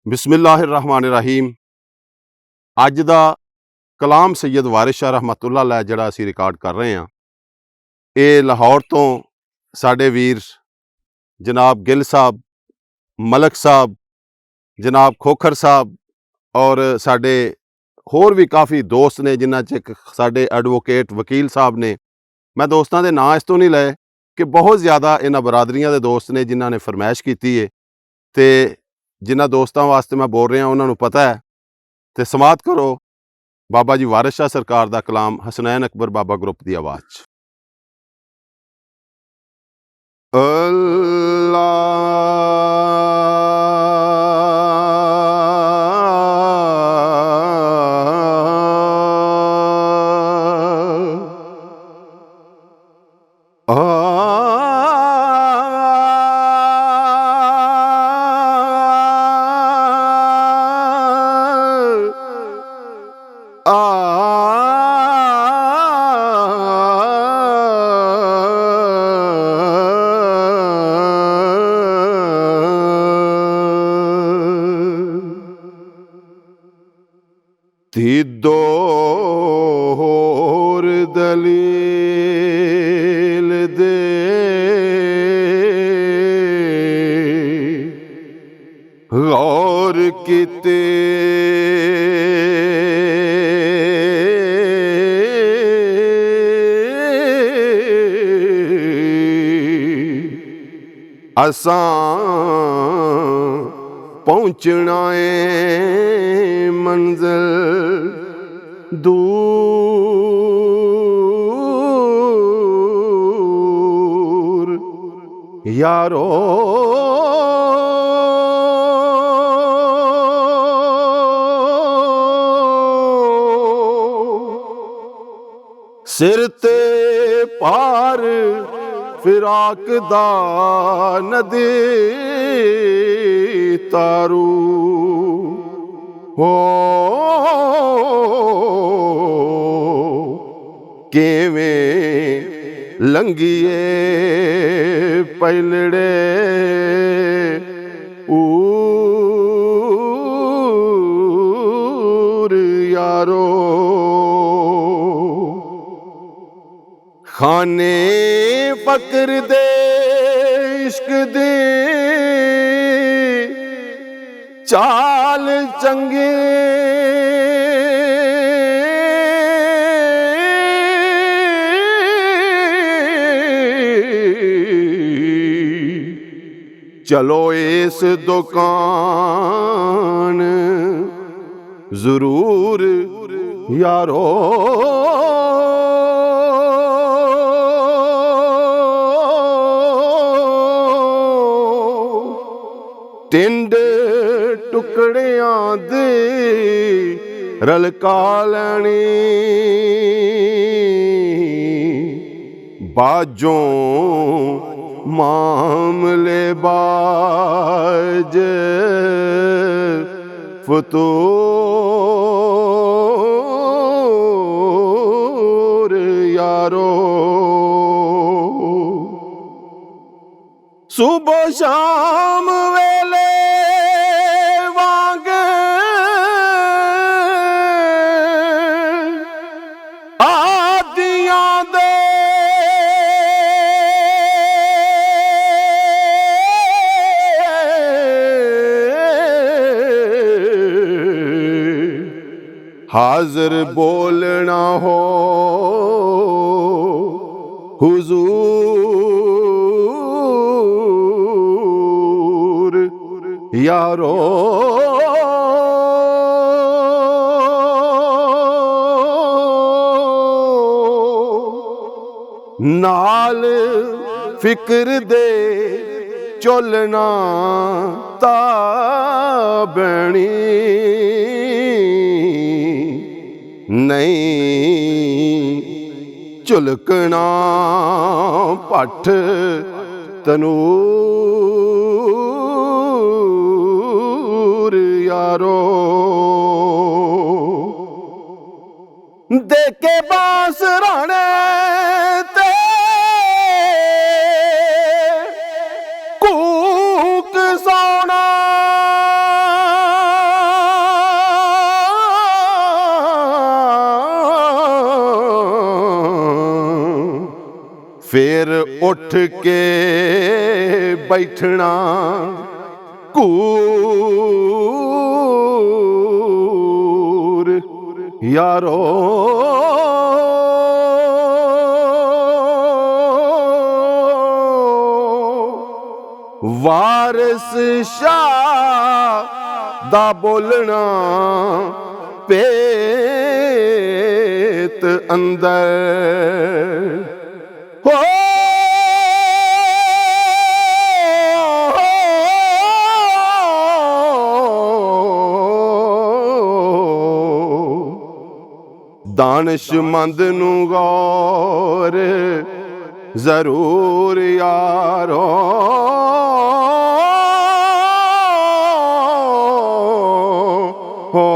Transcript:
बिस्मिल्लाहिर्रहमानिर्रहीम। ਅੱਜ ਦਾ ਕਲਾਮ ਸੈयਦ ਵਾਰਿਸ ਸ਼ਾਹ ਰਹਿਮਤੁल्लाह अलैह ਜਿਹੜਾ ਅਸੀਂ ਰਿਕਾਰਡ ਕਰ ਰਹੇ ਹਾਂ, ਇਹ ਲਾਹੌਰ ਤੋਂ ਸਾਡੇ ਵੀਰ ਜਨਾਬ ਗਿੱਲ ਸਾਹਿਬ, ਮਲਕ ਸਾਹਿਬ, ਜਨਾਬ ਖੋਖਰ ਸਾਹਿਬ ਔਰ ਸਾਡੇ ਹੋਰ ਵੀ ਕਾਫੀ ਦੋਸਤ ਨੇ, ਜਿਨ੍ਹਾਂ 'ਚ ਇੱਕ ਸਾਡੇ ਐਡਵੋਕੇਟ ਵਕੀਲ ਸਾਹਿਬ ਨੇ। ਮੈਂ ਦੋਸਤਾਂ ਦੇ ਨਾਂ ਇਸ ਤੋਂ ਨਹੀਂ ਲਏ ਕਿ ਬਹੁਤ ਜ਼ਿਆਦਾ ਇਹਨਾਂ ਬਰਾਦਰੀਆਂ ਦੇ ਦੋਸਤ ਨੇ ਜਿਨ੍ਹਾਂ ਨੇ ਫਰਮਾਇਸ਼ ਕੀਤੀ ਹੈ, ਤੇ ਜਿਨ੍ਹਾਂ ਦੋਸਤਾਂ ਵਾਸਤੇ ਮੈਂ ਬੋਲ ਰਿਹਾ ਉਹਨਾਂ ਨੂੰ ਪਤਾ ਹੈ। ਤੇ ਸਮਾਤ ਕਰੋ ਬਾਬਾ ਜੀ ਵਾਰਿਸ ਸ਼ਾਹ ਸਰਕਾਰ ਦਾ ਕਲਾਮ ਹਸਨੈਨ ਅਕਬਰ ਬਾਬਾ ਗਰੁੱਪ ਦੀ ਆਵਾਜ਼ 'ਚ। तिदो होर दलील दे गौर किते असां पहुंचना है मंजिल दूर यारो। सिर ते पार फिराक दा नदी तारू हो केवें लंघिए पैलड़े ऊर यारो। खाने फकर दे इश्क दे चाल चंगे चलो इस दुकान जरूर यारो। टिंड टुकड़ियां दे रलका लैनी बाजों मामले बाज फतूर यारो। सुबह शाम वेले वांग आदियां दे हाजिर बोलना हो हुजूर यारो। नाल फिक्र दे चोलना ताबणी नहीं झुलकना पठ तनूर यारो। देखे बांस राणे ते कूक सोना फिर उठ के बैठना कूर यारो वारिस शाह दा बोलना पेत अंदर हो दानिशमंद नू गौर जरूर यारो हो